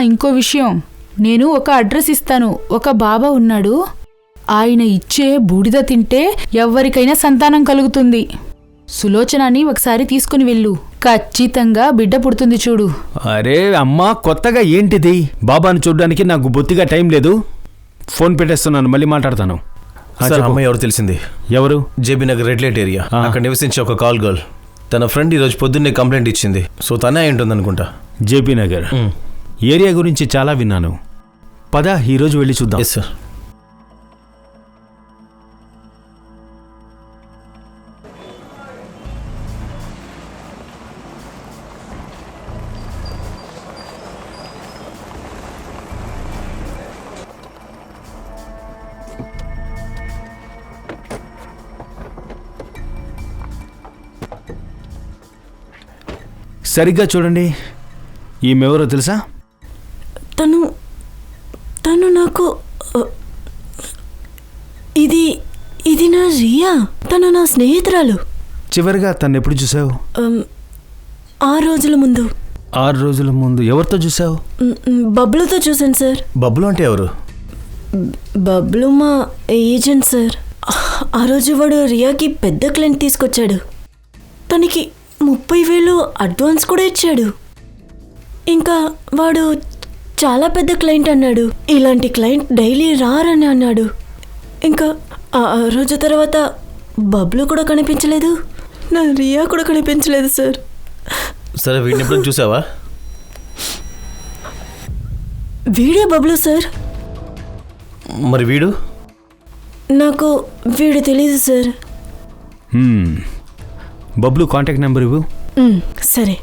Speaker 9: ఇంకో విషయం, నేను ఒక అడ్రస్ ఇస్తాను. ఒక బాబా ఉన్నాడు. ఆయన ఇచ్చే బూడిద తింటే ఎవరికైనా సంతానం కలుగుతుంది. సులోచనని ఒకసారి తీసుకుని వెళ్ళు. ఖచ్చితంగా బిడ్డ పుడుతుంది చూడు.
Speaker 8: అరే అమ్మా, కొత్తగా ఏంటిది? బాబాను చూడడానికి నాకు బొత్తిగా టైం లేదు. ఫోన్ పెట్టేస్తున్నాను, మళ్ళీ మాట్లాడతాను.
Speaker 4: సార్, అమ్మాయి ఎవరు తెలిసింది?
Speaker 8: ఎవరు?
Speaker 4: JB Nagar red light area. అక్కడ నివసించే ఒక కాల్ గర్ల్. తన ఫ్రెండ్ ఈరోజు పొద్దున్నే కంప్లైంట్ ఇచ్చింది. సో తనే అయి ఉంటుంది అనుకుంటా.
Speaker 8: జేపీ నగర్ ఏరియా గురించి చాలా విన్నాను. పద ఈరోజు వెళ్ళి చూద్దాం.
Speaker 4: Yes sir.
Speaker 8: సరిగ్గా చూడండి. ఈమెవరో తెలుసా?
Speaker 6: తను నాకు ఇది నా రియా. తను నా స్నేహితురాలు.
Speaker 8: చివరిగా తను ఎప్పుడు చూసావు?
Speaker 6: 6 రోజుల ముందు.
Speaker 8: 6 రోజుల ముందు ఎవరితో చూసావు?
Speaker 6: బబ్లుతో చూశాను సార్.
Speaker 4: బబ్లు అంటే ఎవరు?
Speaker 6: బబ్లు మా ఏజెంట్ సార్. ఆ రోజు వాడు రియాకి పెద్ద క్లయింట్ తీసుకొచ్చాడు. తనకి 30,000 అడ్వాన్స్ కూడా ఇచ్చాడు. ఇంకా వాడు చాలా పెద్ద క్లయింట్ అన్నాడు. ఇలాంటి క్లయింట్ డైలీ రారని అన్నాడు. ఇంకా ఆ రోజు తర్వాత బబ్లు కూడా కనిపించలేదు. నా రియా కూడా కనిపించలేదు సార్.
Speaker 4: సరే, వీడిని ఎప్పుడు చూసావా?
Speaker 6: వీడే బబ్లు సార్.
Speaker 4: మరి వీడు?
Speaker 6: నాకు వీడు తెలీదు సార్.
Speaker 8: బబ్లు కాంటాక్ట్ నెంబర్ ఇవ్వు.
Speaker 6: సరే.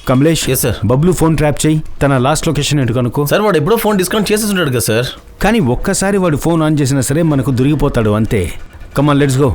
Speaker 8: Kamlesh.
Speaker 4: Yes sir.
Speaker 8: Bablu phone trap చేయి. తన లాస్ట్ లొకేషన్ ఏంటి కనుక్కో.
Speaker 4: సార్, వాడు ఎప్పుడో ఫోన్ డిస్కౌంట్ చేసేస్తున్నాడు కదా సార్.
Speaker 8: కానీ ఒక్కసారి వాడు ఫోన్ ఆన్ చేసినా సరే మనకు దొరికిపోతాడు అంతే. కమాన్, లెట్స్ గో.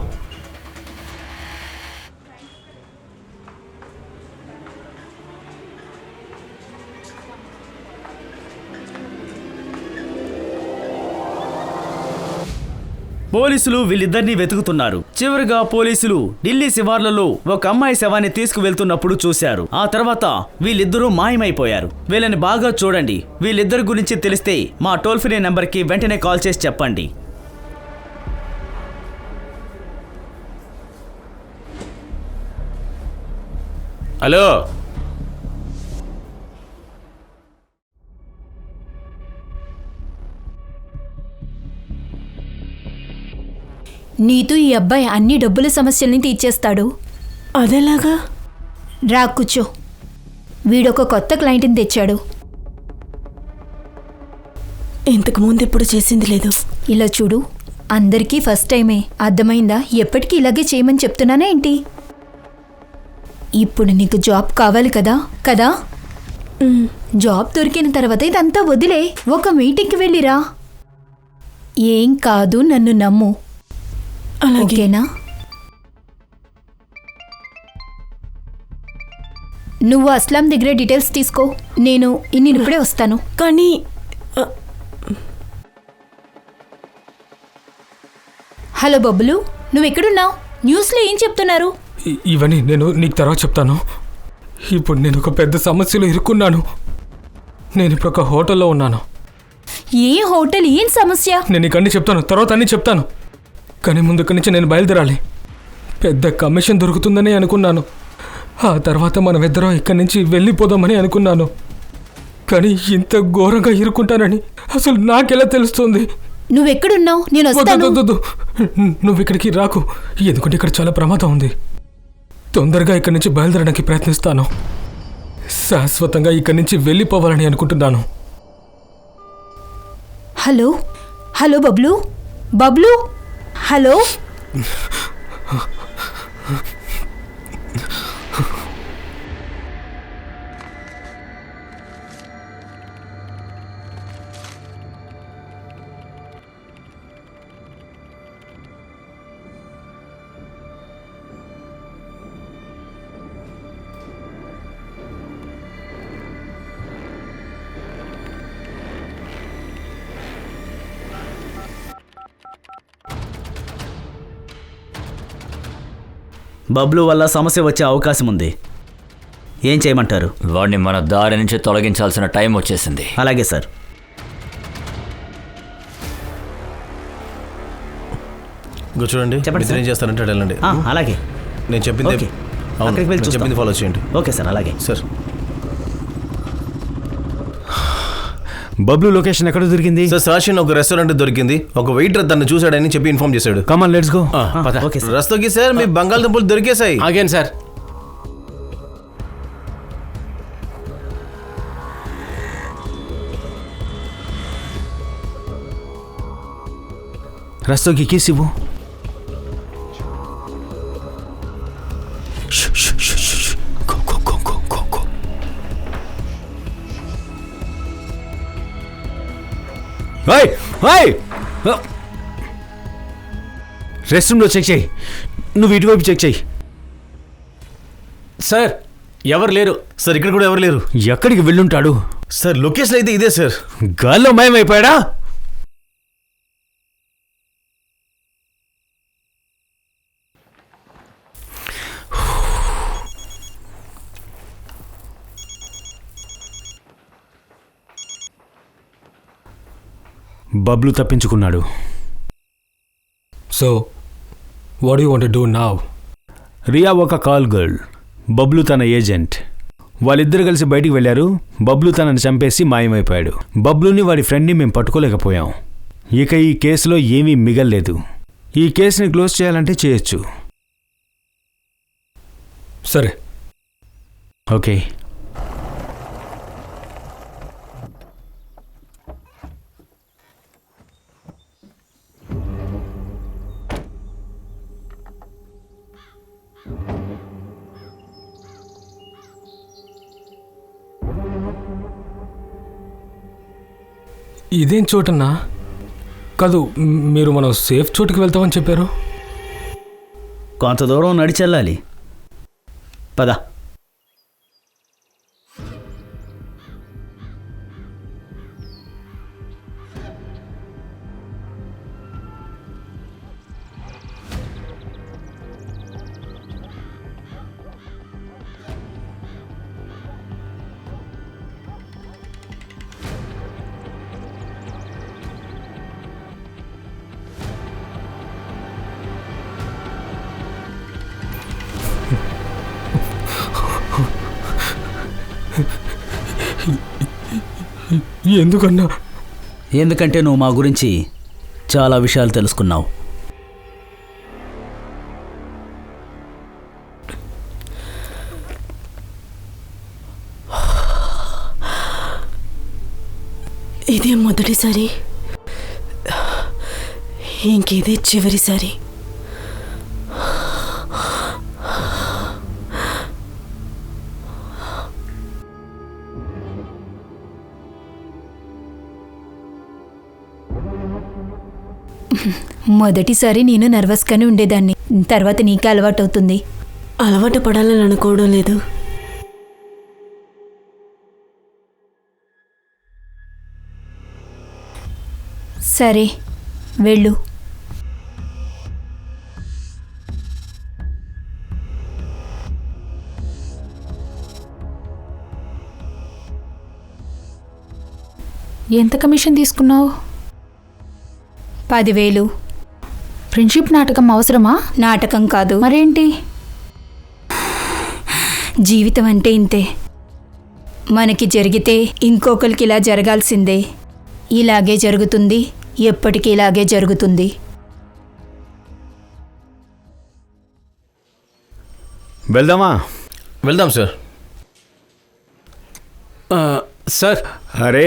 Speaker 2: పోలీసులు వీళ్ళిద్దరినీ వెతుకుతున్నారు. చివరిగా పోలీసులు ఢిల్లీ శివార్లలో ఒక అమ్మాయి శవాన్ని తీసుకువెళ్తున్నప్పుడు చూశారు. ఆ తర్వాత వీళ్ళిద్దరూ మాయమైపోయారు. వీళ్ళని బాగా చూడండి. వీళ్ళిద్దరి గురించి తెలిస్తే మా టోల్ ఫ్రీ నెంబర్కి వెంటనే కాల్ చేసి చెప్పండి.
Speaker 3: హలో,
Speaker 7: నీతో ఈ అబ్బాయి అన్ని డబ్బుల సమస్యల్ని తీర్చేస్తాడు.
Speaker 6: అదేలాగా?
Speaker 7: రా కూర్చో. వీడొక కొత్త క్లయింట్ని తెచ్చాడు.
Speaker 6: ఇంతకు ముందు ఎప్పుడు చేసింది లేదు.
Speaker 7: ఇలా చూడు, అందరికీ ఫస్ట్ టైమే. అర్థమైందా? ఎప్పటికీ ఇలాగే చేయమని చెప్తున్నానా ఏంటి? ఇప్పుడు నీకు జాబ్ కావాలి కదా కదా జాబ్ దొరికిన తర్వాత ఇదంతా వదిలే ఒక మీటింగ్కి వెళ్ళిరా. ఏం కాదు, నన్ను నమ్ము. ఓకేనా? నువ్వు అస్లాం దగ్గర డీటెయిల్స్ తీసుకో. నేను ఇప్పుడే వస్తాను.
Speaker 6: కానీ
Speaker 7: హలో బబ్బులు, నువ్వు ఎక్కడున్నావు? న్యూస్లో ఏం చెప్తున్నారు?
Speaker 1: ఇవన్నీ నేను నీకు తర్వాత చెప్తాను. ఇప్పుడు నేను ఒక పెద్ద సమస్యలో ఇరుక్కున్నాను. నేను ఇప్పుడు ఒక హోటల్లో ఉన్నాను.
Speaker 7: ఏ హోటల్? ఏం సమస్య?
Speaker 1: నేను ఇక అన్నీ చెప్తాను, తర్వాత అన్నీ చెప్తాను. కానీ ముందు ఇక్కడి నుంచి నేను బయలుదేరాలి. పెద్ద కమిషన్ దొరుకుతుందని అనుకున్నాను. ఆ తర్వాత మనం ఇద్దరం ఇక్కడి నుంచి వెళ్ళిపోదామని అనుకున్నాను. కానీ ఇంత ఘోరంగా ఇరుక్కుంటానని అసలు నాకెలా తెలుస్తుంది?
Speaker 7: నువ్వెక్కడున్నావు? నేను వస్తాను.
Speaker 1: నువ్వు ఇక్కడికి రాకు, ఎందుకంటే ఇక్కడ చాలా ప్రమాదం ఉంది. తొందరగా ఇక్కడి నుంచి బయలుదేరడానికి ప్రయత్నిస్తాను. శాశ్వతంగా ఇక్కడి నుంచి వెళ్ళిపోవాలని అనుకుంటున్నాను.
Speaker 7: Hello hello Bablu, Bablu, hello.
Speaker 2: Bablu వల్ల సమస్య వచ్చే అవకాశం ఉంది. ఏం చేయమంటారు?
Speaker 10: వాడిని మన దారి నుంచి తొలగించాల్సిన టైం వచ్చేసింది.
Speaker 2: అలాగే సార్.
Speaker 4: చూడండి,
Speaker 2: చెప్పండి సార్.
Speaker 4: ఏం చేస్తారంటే వెళ్ళండి.
Speaker 2: అలాగే.
Speaker 4: నేను చెప్పింది
Speaker 2: ఓకే.
Speaker 4: అవును,
Speaker 2: అక్కడికి వెళ్ళి
Speaker 4: నేను
Speaker 2: చూస్తాం.
Speaker 4: చెప్పింది ఫాలో చేయండి.
Speaker 2: ఓకే సార్, అలాగే.
Speaker 4: సార్,
Speaker 8: బబ్లు లొకేషన్ ఎక్కడ దొరికింది?
Speaker 4: సార్ సాషన్ ఒక రెస్టారెంట్ దొరికింది. ఒక వెయిటర్ తను చూశాడని చెప్పి ఇన్ఫార్మ్ చేశాడు.
Speaker 8: Come on let's go.
Speaker 2: Okay sir.
Speaker 4: Rastogi sir మీ బంగాళదుంపలు దొరికేసాయి.
Speaker 3: ఆగాను సార్.
Speaker 8: రస్తోకి కీస్ ఇవ్వు. రెస్ట్ రూమ్లో చెక్ చేయి. నువ్వు ఇటువైపు చెక్ చేయి.
Speaker 3: సార్, ఎవరు లేరు
Speaker 4: సార్. ఇక్కడ కూడా ఎవరు లేరు.
Speaker 8: ఎక్కడికి వెళ్ళుంటాడు?
Speaker 4: సార్ లొకేషన్ అయితే ఇదే సార్.
Speaker 8: గాల్లో మాయమైపోయాడా? బబ్లు తప్పించుకున్నాడు.
Speaker 1: So what you want to do now?
Speaker 8: Riya ఒక కాల్ గర్ల్, బబ్లు తన ఏజెంట్. వాళ్ళిద్దరు కలిసి బయటికి వెళ్ళారు. బబ్లు తనని చంపేసి మాయమైపోయాడు. బబ్లుని వాడి ఫ్రెండ్ని మేము పట్టుకోలేకపోయాం. ఇక ఈ కేసులో ఏమీ మిగల్లేదు. ఈ కేసుని క్లోజ్ చేయాలంటే చేయొచ్చు.
Speaker 1: సరే,
Speaker 8: ఓకే.
Speaker 1: ఇదేం చోటన్నా? కాదు, మీరు మనం సేఫ్ చోటుకి వెళ్తామని చెప్పారు.
Speaker 2: కొంత దూరం నడిచెళ్ళాలి. పద.
Speaker 1: ఎందుకన్నా?
Speaker 2: ఎందుకంటే నువ్వు మా గురించి చాలా విషయాలు తెలుసుకున్నావు.
Speaker 6: ఇదే మొదటిసారి, ఇంకేదే చివరిసారి.
Speaker 7: మొదటిసారి నేను నర్వస్గానే ఉండేదాన్ని, తర్వాత నీకే అలవాటు అవుతుంది.
Speaker 6: అలవాటు పడాలని అనుకోవడం లేదు.
Speaker 7: సరే వెళ్ళు.
Speaker 9: ఎంత కమిషన్ తీసుకున్నావు?
Speaker 7: 10,000.
Speaker 9: ఫ్రెండ్షిప్ నాటకం అవసరమా?
Speaker 7: నాటకం కాదు,
Speaker 9: మరేంటి?
Speaker 7: జీవితం అంటే ఇంతే. మనకి జరిగితే ఇంకొకరికి ఇలా జరగాల్సిందే. ఇలాగే జరుగుతుంది, ఎప్పటికీ ఇలాగే జరుగుతుంది.
Speaker 8: వెళ్దామా?
Speaker 4: వెళ్దాం సార్.
Speaker 3: సార్
Speaker 8: అరే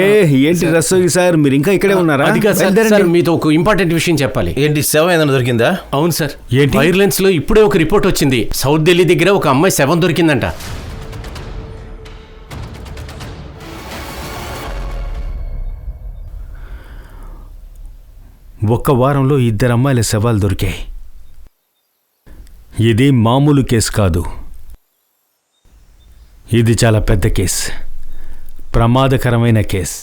Speaker 8: ఏంటి రసోగి సార్, మీరు ఇంకా ఇక్కడే ఉన్నారా?
Speaker 3: అది కాదు సార్,
Speaker 8: బయలుదేరండి.
Speaker 3: సార్ మీతో ఒక ఇంపార్టెంట్ విషయం చెప్పాలి.
Speaker 4: ఏంటి, శవం ఏదైనా దొరికిందా?
Speaker 3: అవును సార్,
Speaker 8: ఏంటి?
Speaker 3: వైర్లెన్స్ లో ఇప్పుడే ఒక రిపోర్ట్ వచ్చింది. సౌత్ ఢిల్లీ దగ్గర ఒక అమ్మాయి శవం దొరికిందంట.
Speaker 8: ఒక్క వారంలో 2 అమ్మాయిల శవాలు దొరికాయి. ఇది మామూలు కేసు కాదు, ఇది చాలా పెద్ద కేసు, ప్రమాదకరమైన కేసు.